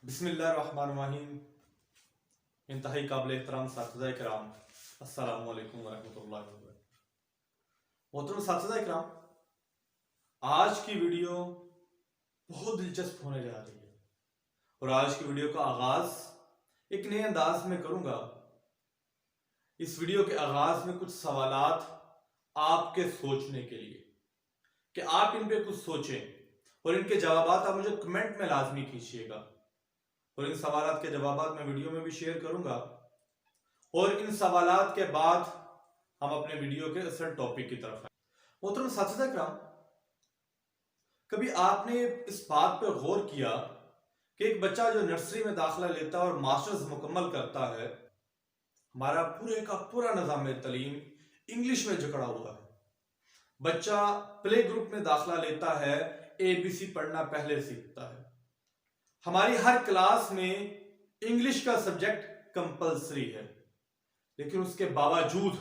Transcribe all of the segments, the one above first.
बिस्मिल्लाहिर्रहमानिर्रहीम। इंतहाई काबिल एहतराम साथिज़ा इकराम, अस्सलामु अलैकुम वरहमतुल्लाहि वबरकातुहू। मोहतरम साथिज़ा इकराम, आज की वीडियो बहुत दिलचस्प होने जा रही है और आज की वीडियो का आगाज एक नए अंदाज में करूंगा। इस वीडियो के आगाज में कुछ सवालात आपके सोचने के लिए कि आप इन पे कुछ सोचें और इनके जवाबात आप मुझे कमेंट में लाजमी कीजिएगा और इन सवालात के जवाबात मैं वीडियो में भी शेयर करूंगा और इन सवालात के बाद हम अपने वीडियो के असल टॉपिक की तरफ आए। मोहतरम साथिज़ा किराम, कभी आपने इस बात पर गौर किया कि एक बच्चा जो नर्सरी में दाखिला लेता है और मास्टर्स मुकम्मल करता है, हमारा पूरे का पूरा निज़ाम तालीम इंग्लिश में जकड़ा हुआ है। बच्चा प्ले ग्रुप में दाखिला लेता है, ABC पढ़ना पहले सीखता है। हमारी हर क्लास में इंग्लिश का सब्जेक्ट कंपलसरी है, लेकिन उसके बावजूद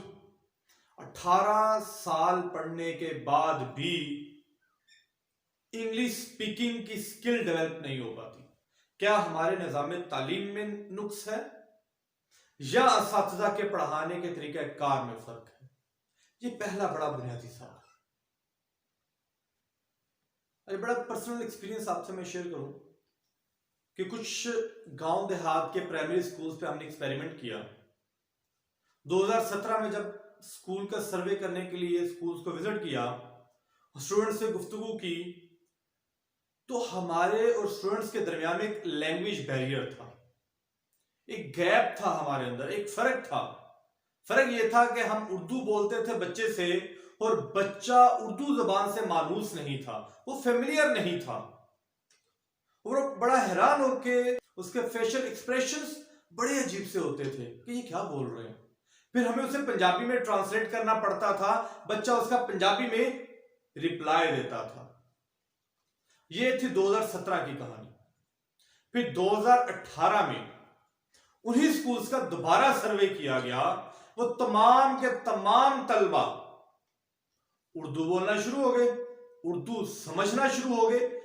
18 साल पढ़ने के बाद भी इंग्लिश स्पीकिंग की स्किल डेवलप नहीं हो पाती। क्या हमारे निज़ाम तालीम में नुक्स है या असातिज़ा के पढ़ाने के तरीके कार में फर्क है? ये पहला बड़ा बुनियादी सवाल है। बड़ा पर्सनल एक्सपीरियंस आपसे मैं शेयर करूं कि कुछ गांव देहात के प्राइमरी स्कूल्स पे हमने एक्सपेरिमेंट किया। 2017 में जब स्कूल का सर्वे करने के लिए स्कूल्स को विजिट किया, स्टूडेंट्स से गुफ्तगू की, तो हमारे और स्टूडेंट्स के दरमियान में एक लैंग्वेज बैरियर था, एक गैप था हमारे अंदर, एक फर्क था। फर्क यह था कि हम उर्दू बोलते थे बच्चे से और बच्चा उर्दू जबान से मानूस नहीं था, वो फेमिलियर नहीं था और बड़ा हैरान होके उसके फेशियल एक्सप्रेशंस बड़े अजीब से होते थे कि ये क्या बोल रहे हैं। फिर हमें उसे पंजाबी में ट्रांसलेट करना पड़ता था, बच्चा उसका पंजाबी में रिप्लाई देता था। ये थी 2017 की कहानी। फिर 2018 में उन्हीं स्कूल्स का दोबारा सर्वे किया गया। वो तमाम के तमाम तलबा उर्दू बोलना शुरू हो गए, उर्दू समझना शुरू हो गए।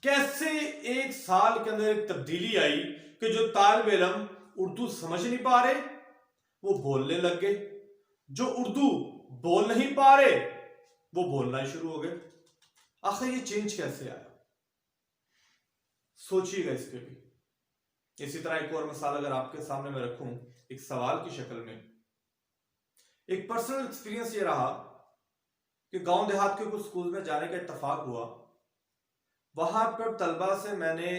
कैसे एक साल के अंदर एक तब्दीली आई कि जो तालिब इल्म उर्दू समझ नहीं पा रहे वो बोलने लग गए, जो उर्दू बोल नहीं पा रहे वो बोलना शुरू हो गए। आखिर ये चेंज कैसे आया? सोचिएगा इसके भी। इसी तरह एक और मिसाल अगर आपके सामने मैं रखूं एक सवाल की शक्ल में, एक पर्सनल एक्सपीरियंस ये रहा कि गांव देहात के कुछ स्कूल में जाने का इत्तेफाक हुआ। वहां पर तलबा से मैंने,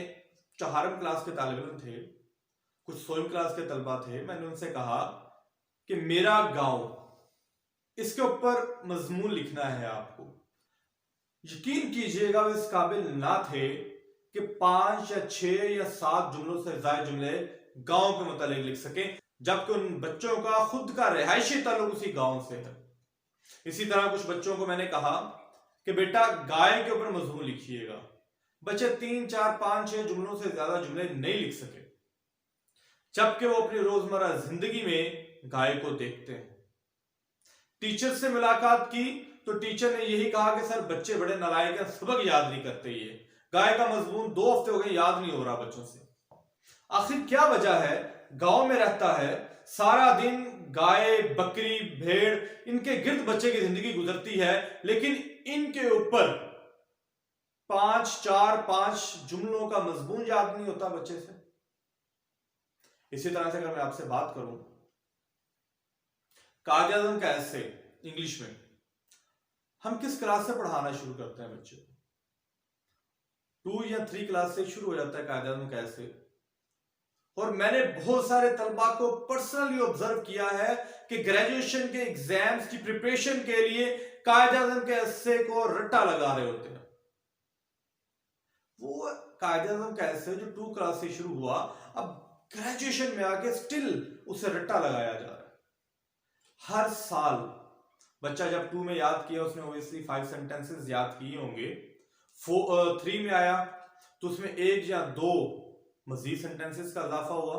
चहारम क्लास के तालिब इल्म थे, कुछ 100वीं क्लास के तलबा थे, मैंने उनसे कहा कि मेरा गांव, इसके ऊपर मजमून लिखना है आपको। यकीन कीजिएगा वो इस काबिल ना थे कि 5 या 6 या 7 जुमलों से ज्यादा जुमले गांव के मुतालिक लिख सके, जबकि उन बच्चों का खुद का रिहायशी ताल्लुक उसी गांव से है। इसी तरह कुछ बच्चों को मैंने कहा कि बेटा गाय के ऊपर मजमून लिखिएगा। बच्चे 3, 4, 5, 6 जुमलों से ज्यादा जुमले नहीं लिख सके, जबकि वो अपनी रोजमर्रा जिंदगी में गाय को देखते हैं। टीचर से मुलाकात की तो टीचर ने यही कहा कि सर बच्चे बड़े नालायक हैं, सबक याद नहीं करते, ये गाय का मजमून 2 हफ्ते हो गए याद नहीं हो रहा बच्चों से। आखिर क्या वजह है? गांव में रहता है, सारा दिन गाय, बकरी, भेड़, इनके गिर्द बच्चे की जिंदगी गुजरती है, लेकिन इनके ऊपर 5 जुमलों का मजमून याद नहीं होता बच्चे से। इसी तरह से अगर मैं आपसे बात करूं कायदे-ए-आज़म का ऐसे इंग्लिश में, हम किस क्लास से पढ़ाना शुरू करते हैं बच्चे को? 2 या 3 क्लास से शुरू हो जाता है कायदे-ए-आज़म का ऐसे। और मैंने बहुत सारे तलबा को पर्सनली ऑब्जर्व किया है कि ग्रेजुएशन के एग्जाम्स की प्रिपरेशन के लिए कायदे-ए-आज़म के ऐसे को रट्टा लगा रहे होते हैं। वो कायदे-ए-आज़म का ऐसे जो 2 क्लास से शुरू हुआ, अब ग्रेजुएशन में आके स्टिल उसे रट्टा लगाया जा रहा है। हर साल बच्चा जब 2 में याद किया उसने ओबियसली 5 सेंटेंसेस याद किए होंगे। 3 में आया तो उसमें 1 या 2 मजीद सेंटेंसेस का इजाफा हुआ।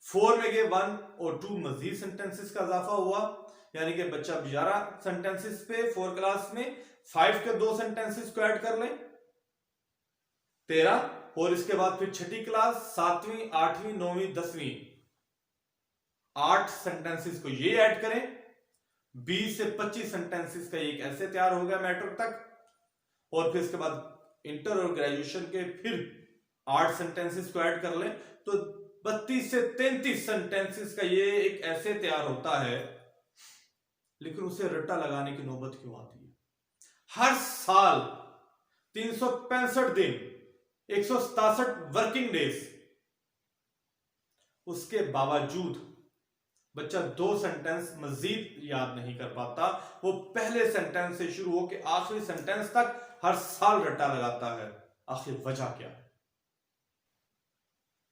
4 में गए 1 और 2 मजीद सेंटेंसेस का इजाफा हुआ, यानी कि बच्चा 11 सेंटेंसेस पे 4 क्लास में 5 के 2 सेंटेंसेस को ऐड कर लें 13, और इसके बाद फिर छठी क्लास, 7वीं, 8वीं, 9वीं, 10वीं, 8 सेंटेंसेस को ये ऐड करें, 20 से 25 सेंटेंसेस का एक ऐसे तैयार हो गया मैट्रिक तक। और फिर इसके बाद इंटर और ग्रेजुएशन के फिर 8 सेंटेंसेस को ऐड कर लें तो 32 से 33 सेंटेंसेस का ये एक ऐसे तैयार होता है। लेकिन उसे रट्टा लगाने की नौबत क्यों आती है? हर साल 365 दिन, 167 वर्किंग डेज, उसके बावजूद बच्चा 2 सेंटेंस मजीद याद नहीं कर पाता। वो पहले सेंटेंस से शुरू होकर आखिरी सेंटेंस तक हर साल रट्टा लगाता है। आखिर वजह क्या है?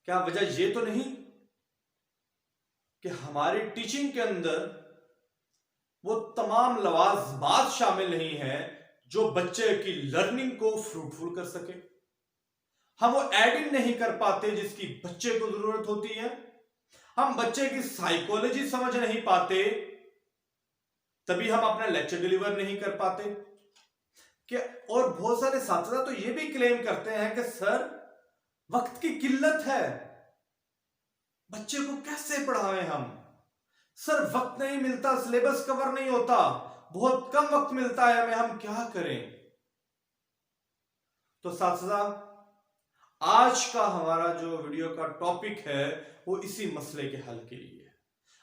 क्या वजह ये तो नहीं कि हमारी टीचिंग के अंदर वो तमाम लवाजमात शामिल नहीं है जो बच्चे की लर्निंग को फ्रूटफुल कर सके? हम वो एडिंग नहीं कर पाते जिसकी बच्चे को जरूरत होती है। हम बच्चे की साइकोलॉजी समझ नहीं पाते, तभी हम अपना लेक्चर डिलीवर नहीं कर पाते। कि और बहुत सारे छात्र तो ये भी क्लेम करते हैं कि सर वक्त की किल्लत है, बच्चे को कैसे पढ़ाएं हम? सर वक्त नहीं मिलता, सिलेबस कवर नहीं होता, बहुत कम वक्त मिलता है हमें, हम क्या करें? तो साथिया, आज का हमारा जो वीडियो का टॉपिक है वो इसी मसले के हल के लिए है।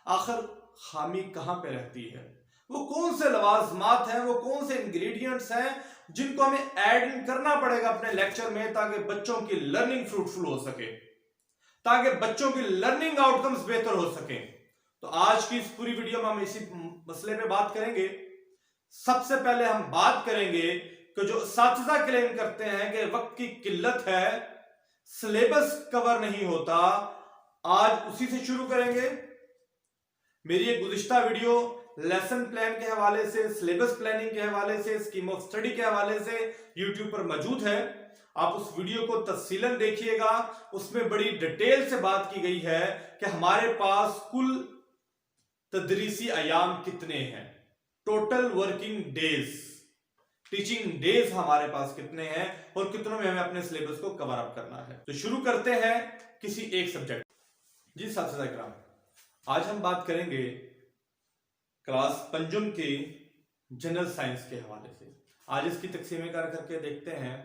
आखिर खामी कहां पे रहती है? वो कौन से लवाजमात हैं, वो कौन से इंग्रेडिएंट्स हैं जिनको हमें ऐड करना पड़ेगा अपने लेक्चर में ताकि बच्चों की लर्निंग फ्रूटफुल हो सके, ताकि बच्चों की लर्निंग आउटकम्स बेहतर हो सके। तो आज की इस पूरी वीडियो में हम इसी मसले पे बात करेंगे। सबसे पहले हम बात करेंगे कि जो साथिया क्लेम करते हैं कि वक्त की किल्लत है, सिलेबस कवर नहीं होता, आज उसी से शुरू करेंगे। मेरी एक गुज़िश्ता वीडियो लेसन प्लान के हवाले से, सिलेबस प्लानिंग के हवाले से, स्कीम ऑफ स्टडी के हवाले से YouTube पर मौजूद है। आप उस वीडियो को तफसीलन देखिएगा। उसमें बड़ी डिटेल से बात की गई है कि हमारे पास कुल तदरीसी अयाम कितने हैं, total working days, teaching days हमारे पास कितने हैं और कितनों में हमें अपने सिलेबस को कवर अप करना है। तो शुरू करते हैं किसी एक सब्जेक्ट। जी साथिया इकराम, आज हम बात करेंगे क्लास पंचम के जनरल साइंस के हवाले से। आज इसकी तकसीम कार करके देखते हैं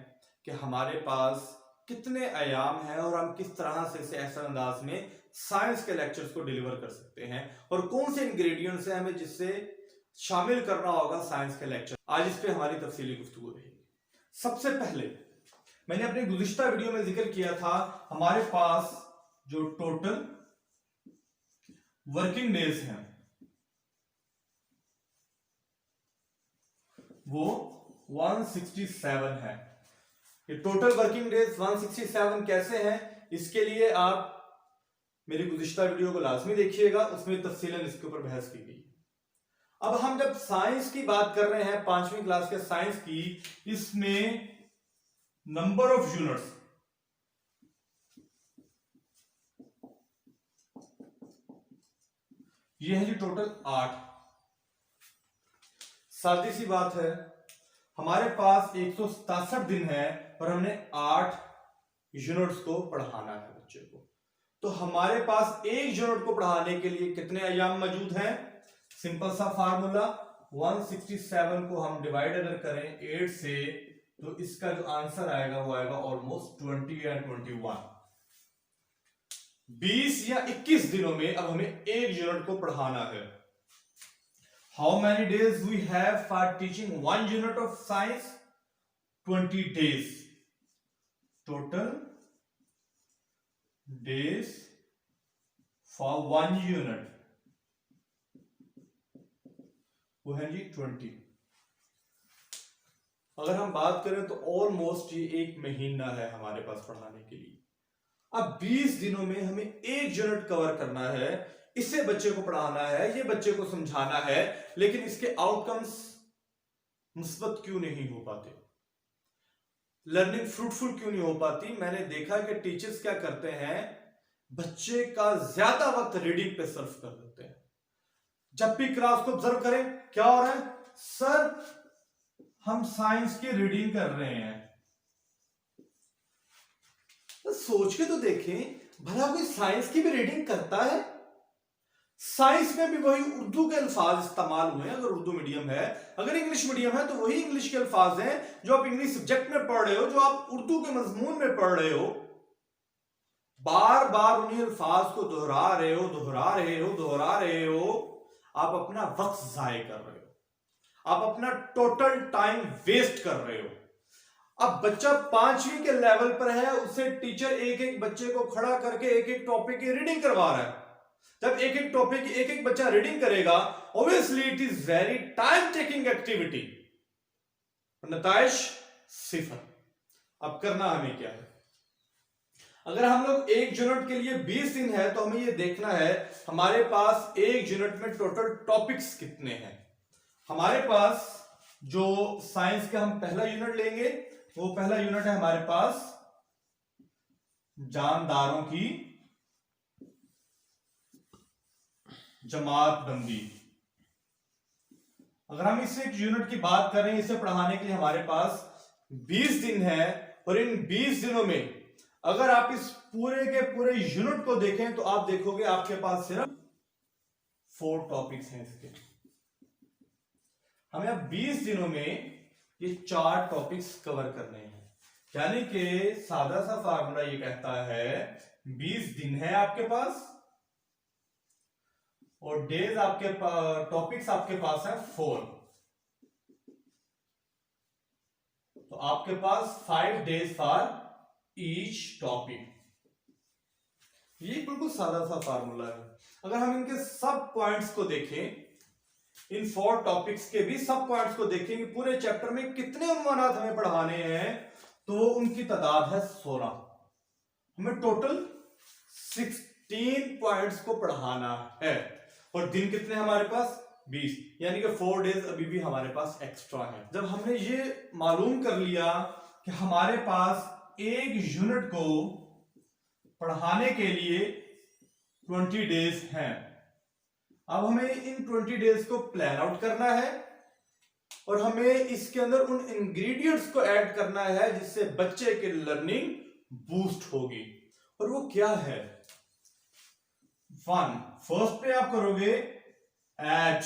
कि हमारे पास कितने आयाम हैं और हम किस तरह से इसे ऐसा अंदाज में साइंस के लेक्चर्स को डिलीवर कर सकते हैं और कौन से इंग्रेडिएंट्स हैं हमें जिससे शामिल करना होगा साइंस के लेक्चर। आज इस पे हमारी तफसीली गुफ्तगू रहेगी। सबसे पहले मैंने अपनी गुज़िश्ता वीडियो में जिक्र किया था, हमारे पास जो टोटल वर्किंग डेज हैं वो 167 है। ये टोटल वर्किंग डेज 167 कैसे हैं, इसके लिए आप मेरी गुज़िश्ता वीडियो को लाजमी देखिएगा, उसमें तफसीलन इसके ऊपर बहस की गई। अब हम जब साइंस की बात कर रहे हैं, 5वीं क्लास के साइंस की, इसमें नंबर ऑफ यूनिट्स ये है जी टोटल 8। सादी सी बात है, हमारे पास 167 दिन है और हमने 8 यूनिट्स को पढ़ाना है बच्चे को। तो हमारे पास एक यूनिट को पढ़ाने के लिए कितने अयाम मौजूद हैं? सिंपल सा फार्मूला, 167 को हम डिवाइड अगर करें 8 से तो इसका जो आंसर आएगा वो आएगा ऑलमोस्ट 20 या 21। 20 या 21 दिनों में अब हमें एक यूनिट को पढ़ाना है। How many days we have for teaching 1 unit of science? 20 days. Total days for 1 unit वो है जी 20। अगर हम बात करें तो ऑलमोस्ट ये 1 महीना है हमारे पास पढ़ाने के लिए। अब 20 दिनों में हमें एक यूनिट कवर करना है, इसे बच्चे को पढ़ाना है, ये बच्चे को समझाना है, लेकिन इसके आउटकम्स मुस्बत क्यों नहीं हो पाते, लर्निंग फ्रूटफुल क्यों नहीं हो पाती? मैंने देखा कि टीचर्स क्या करते हैं, बच्चे का ज्यादा वक्त रीडिंग पे सर्व कर देते हैं। जब भी क्लास को ऑब्जर्व करें, क्या हो रहा है? सर हम साइंस की रीडिंग कर रहे हैं, तो सोच के तो देखें, भला कोई साइंस की भी रीडिंग करता है? साइंस में भी वही उर्दू के अल्फाज इस्तेमाल हुए हैं, अगर उर्दू मीडियम है। अगर इंग्लिश मीडियम है तो वही इंग्लिश के अल्फाज हैं जो आप इंग्लिश सब्जेक्ट में पढ़ रहे हो, जो आप उर्दू के मजमून में पढ़ रहे हो। बार बार उन्हीं अल्फाज को दोहरा रहे हो, दोहरा रहे हो, दोहरा रहे हो। आप अपना वक्त जाय कर रहे हो, आप अपना टोटल टाइम वेस्ट कर रहे हो। अब बच्चा 5वीं के लेवल पर है, उसे टीचर एक एक बच्चे को खड़ा करके एक एक टॉपिक की रीडिंग करवा रहा है। जब एक एक टॉपिक की एक एक बच्चा रीडिंग करेगा, obviously it is very time taking activity, नताइज 0। अब करना हमें क्या है? अगर हम लोग एक यूनिट के लिए 20 दिन है तो हमें यह देखना है हमारे पास एक यूनिट में टोटल टॉपिक्स कितने हैं। हमारे पास जो साइंस का हम पहला यूनिट लेंगे, वो पहला यूनिट है हमारे पास जानदारों की जमात बंदी। अगर हम इस यूनिट की बात करें, इसे पढ़ाने के लिए हमारे पास 20 दिन है, और इन 20 दिनों में अगर आप इस पूरे के पूरे यूनिट को देखें तो आप देखोगे आपके पास सिर्फ 4 टॉपिक्स हैं इसके। हमें अब 20 दिनों में ये 4 टॉपिक्स कवर करने हैं। यानी कि सादा सा फार्मूला ये कहता है 20 दिन है आपके पास, और डेज आपके पास, टॉपिक्स आपके पास है 4। तो आपके पास 5 डेज फॉर ईच टॉपिक। ये बिल्कुल सादा सा फार्मूला है। अगर हम इनके सब पॉइंट्स को देखें, इन 4 टॉपिक्स के भी सब पॉइंट्स को देखें कि पूरे चैप्टर में कितने उन्वानात हमें पढ़ाने हैं, तो उनकी तादाद है 16। हमें टोटल 16 पॉइंट्स को पढ़ाना है, और दिन कितने हमारे पास? 20। यानी कि 4 डेज अभी भी हमारे पास एक्स्ट्रा है। जब हमने ये मालूम कर लिया कि हमारे पास एक यूनिट को पढ़ाने के लिए 20 डेज हैं, अब हमें इन 20 डेज को प्लान आउट करना है, और हमें इसके अंदर उन इंग्रेडिएंट्स को ऐड करना है जिससे बच्चे की लर्निंग बूस्ट होगी। और वो क्या है? 1 फर्स्ट पे आप करोगे ऐड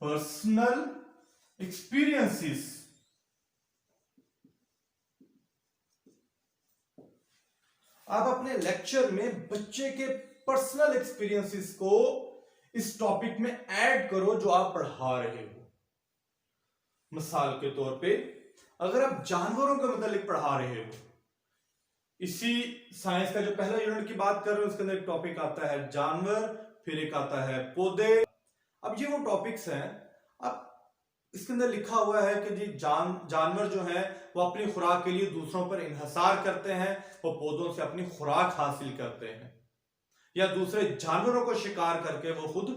पर्सनल एक्सपीरियंसेस। आप अपने लेक्चर में बच्चे के पर्सनल एक्सपीरियंसेस को इस टॉपिक में ऐड करो जो आप पढ़ा रहे हो। मिसाल के तौर पे, अगर आप जानवरों के मतलब पढ़ा रहे हो, इसी साइंस का जो पहला यूनिट की बात कर रहे हो उसके अंदर एक टॉपिक आता है जानवर, फिर एक आता है पौधे। अब ये वो टॉपिक्स हैं। अब इसके अंदर लिखा हुआ है कि जी जानवर जो है वो अपनी खुराक के लिए दूसरों पर इन्हसार करते हैं, वो पौधों से अपनी खुराक हासिल करते हैं, या दूसरे जानवरों को शिकार करके वो खुद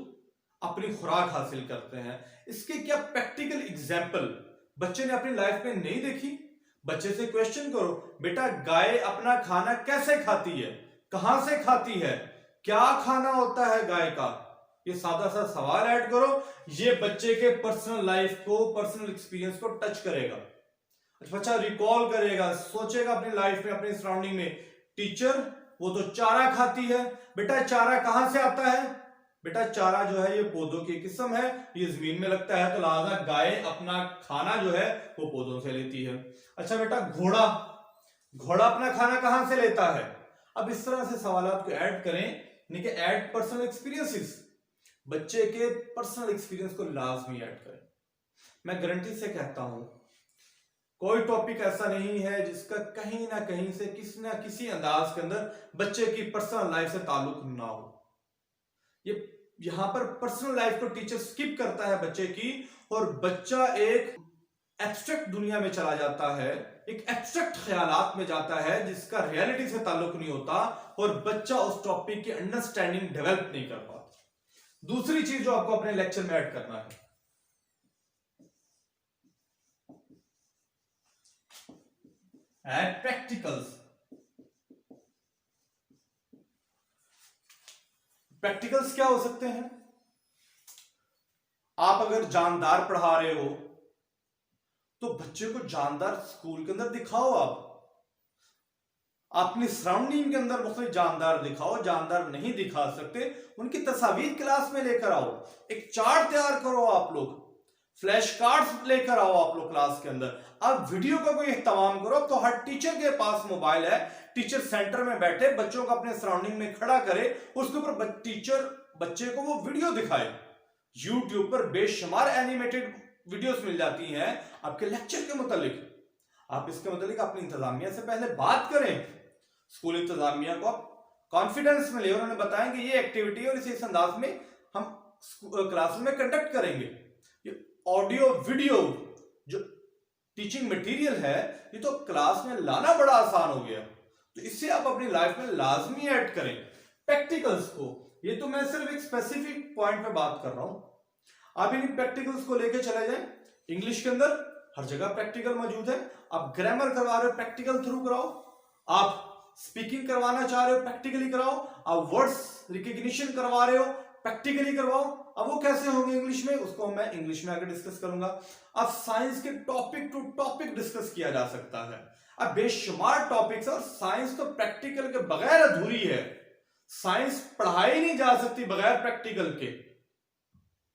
अपनी खुराक हासिल करते हैं। इसके क्या प्रैक्टिकल एग्जाम्पल बच्चे ने अपनी लाइफ में नहीं देखी? बच्चे से क्वेश्चन करो, बेटा गाय अपना खाना कैसे खाती है, कहां से खाती है, क्या खाना होता है गाय का? ये सादा सा सवाल ऐड करो, ये बच्चे के पर्सनल लाइफ को, पर्सनल एक्सपीरियंस को टच करेगा। बच्चा रिकॉल करेगा, सोचेगा अपनी लाइफ में, अपनी सराउंडिंग में, टीचर वो तो चारा खाती है, बेटा चारा कहां से आता है? बेटा चारा जो है ये पौधों की किस्म है, ये जमीन में लगता है, तो लिहाजा गाय अपना खाना जो है वो पौधों से लेती है। अच्छा बेटा घोड़ा, घोड़ा अपना खाना कहां से लेता है? अब इस तरह से सवालात को ऐड करें, यानी कि ऐड पर्सनल एक्सपीरियंसेस, बच्चे के पर्सनल एक्सपीरियंस को लाजमी ऐड करें। मैं गारंटी से कहता हूं कोई टॉपिक ऐसा नहीं है जिसका कहीं ना कहीं से किसी ना किसी अंदाज के अंदर बच्चे की पर्सनल लाइफ से ताल्लुक ना हो। ये यहां पर पर्सनल लाइफ को टीचर स्किप करता है बच्चे की, और बच्चा एक एब्स्ट्रैक्ट दुनिया में चला जाता है, एक एब्स्ट्रैक्ट ख्यालात में जाता है जिसका रियलिटी से ताल्लुक नहीं होता, और बच्चा उस टॉपिक की अंडरस्टैंडिंग डेवलप नहीं कर पाता। दूसरी चीज जो आपको अपने लेक्चर में ऐड करना है, ऐड प्रैक्टिकल्स। प्रैक्टिकल्स क्या हो सकते हैं? आप अगर जानदार पढ़ा रहे हो तो बच्चे को जानदार स्कूल के अंदर दिखाओ। आप अपनी सराउंडिंग के अंदर मुख्तलिफ जानदार दिखाओ, जानदार नहीं दिखा सकते उनकी तस्वीर क्लास में लेकर आओ, एक चार्ट तैयार करो, आप लोग फ्लैश कार्ड्स लेकर आओ आप लोग क्लास के अंदर। अब वीडियो का कोई इस्तेमाल करो, तो हर टीचर के पास मोबाइल है, टीचर सेंटर में बैठे बच्चों को अपने सराउंडिंग में खड़ा करे, उसके ऊपर टीचर बच्चे को वो वीडियो दिखाए। यूट्यूब पर बेशुमार एनिमेटेड वीडियोस मिल जाती हैं आपके लेक्चर के मुतालिक। आप इसके मुतालिक अपनी इंतजामिया से पहले बात करें, स्कूल इंतजामिया को कॉन्फिडेंस में ले, उन्होंने बताएंगे ये एक्टिविटी और इस अंदाज में हम क्लासरूम में कंडक्ट करेंगे। ये ऑडियो वीडियो जो टीचिंग मटेरियल है ये तो क्लास में लाना बड़ा आसान हो गया, तो इससे आप अपनी लाइफ में लाजमी ऐड करें प्रैक्टिकल्स को। ये तो मैं सिर्फ एक स्पेसिफिक पॉइंट पे बात कर रहा हूं, आप इन प्रैक्टिकल्स को लेके चले जाएं। इंग्लिश के अंदर हर जगह प्रैक्टिकल मौजूद है, आप ग्रामर करवा रहे हो प्रैक्टिकल थ्रू कराओ, आप स्पीकिंग करवाना चाह रहे हो प्रैक्टिकली कराओ, आप वर्ड्स रिकग्निशन करवा रहे हो प्रैक्टिकली करवाओ। अब वो कैसे होंगे इंग्लिश में, उसको मैं इंग्लिश में आकर डिस्कस करूंगा। अब साइंस के टॉपिक टू टॉपिक डिस्कस किया जा सकता है, अब बेशुमार टॉपिक्स, और साइंस तो प्रैक्टिकल के बगैर अधूरी है, साइंस पढ़ाई नहीं जा सकती बगैर प्रैक्टिकल के,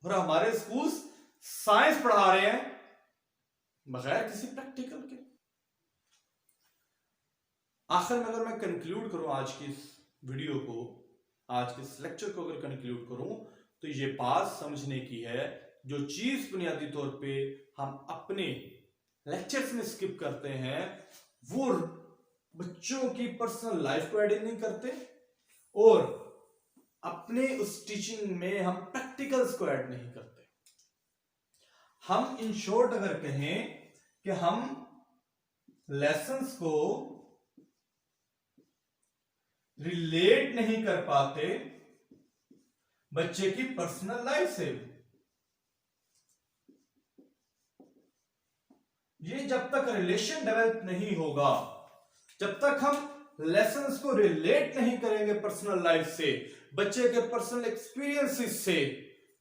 और हमारे स्कूल्स साइंस पढ़ा रहे हैं बगैर किसी प्रैक्टिकल के। आखिर में अगर मैं कंक्लूड करूं आज की इस वीडियो को, आज के इस लेक्चर को अगर कंक्लूड करूं, तो ये बात समझने की है, जो चीज बुनियादी तौर पे हम अपने लेक्चर्स में स्किप करते हैं वो बच्चों की पर्सनल लाइफ को ऐड नहीं करते, और अपने उस टीचिंग में हम प्रैक्टिकल्स को ऐड नहीं करते। हम इन शॉर्ट अगर कहें कि हम लेसन्स को रिलेट नहीं कर पाते बच्चे की पर्सनल लाइफ से। ये जब तक रिलेशन डेवलप नहीं होगा, जब तक हम लेसन्स को रिलेट नहीं करेंगे पर्सनल लाइफ से, बच्चे के पर्सनल एक्सपीरियंसेस से,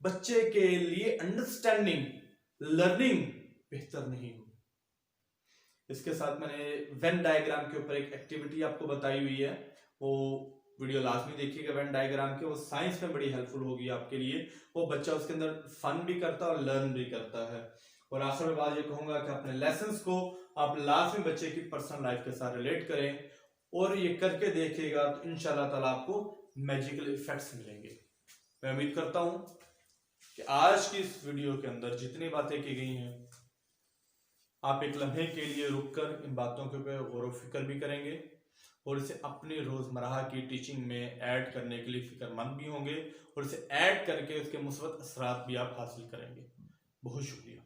बच्चे के लिए अंडरस्टैंडिंग लर्निंग बेहतर नहीं होगी। इसके साथ मैंने वेन डायग्राम के ऊपर एक एक्टिविटी आपको बताई हुई है, वो वीडियो लास्ट में देखिएगा वेन डायग्राम के, वो साइंस में बड़ी हेल्पफुल होगी आपके लिए। वो बच्चा उसके अंदर फन भी करता है और लर्न भी करता है। और आखिर में बात ये कहूंगा कि अपने लेसन्स को आप लास्ट में बच्चे की पर्सनल लाइफ के साथ रिलेट करें, और ये करके देखिएगा तो इंशाल्लाह ताला आपको मैजिकल इफेक्ट्स मिलेंगे। मैं उम्मीद करता हूं कि आज की इस वीडियो के अंदर जितनी बातें की गई हैं, आप एक लम्हे के लिए रुककर इन बातों के ऊपर गौर फिक्र भी करेंगे, और इसे अपनी रोजमर्रा की टीचिंग में ऐड करने के लिए फिक्रमंद भी होंगे, और इसे ऐड करके उसके मुस्बत असरात भी आप हासिल करेंगे। बहुत शुक्रिया।